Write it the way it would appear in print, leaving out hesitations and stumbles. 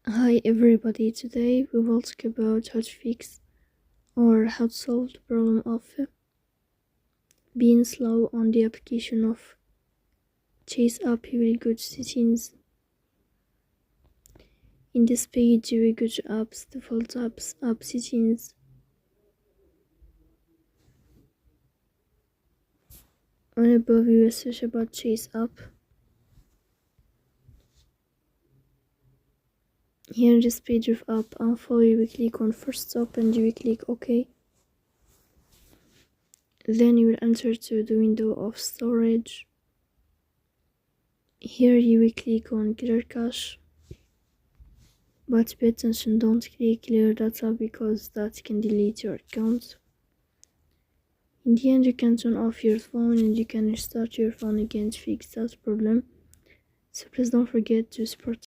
Hi everybody, today we will talk about how to fix or how to solve the problem of being slow on the application of Chase app. You will go to settings. In this page you will go to apps, default apps, app settings. On above you will search about Chase app. Here in this page of app info you will click on first stop and you will click OK. Then you will enter to the window of storage. Here you will click on clear cache, but pay attention, don't click clear data because that can delete your account. In the end you can turn off your phone and you can restart your phone again to fix that problem. So please don't forget to support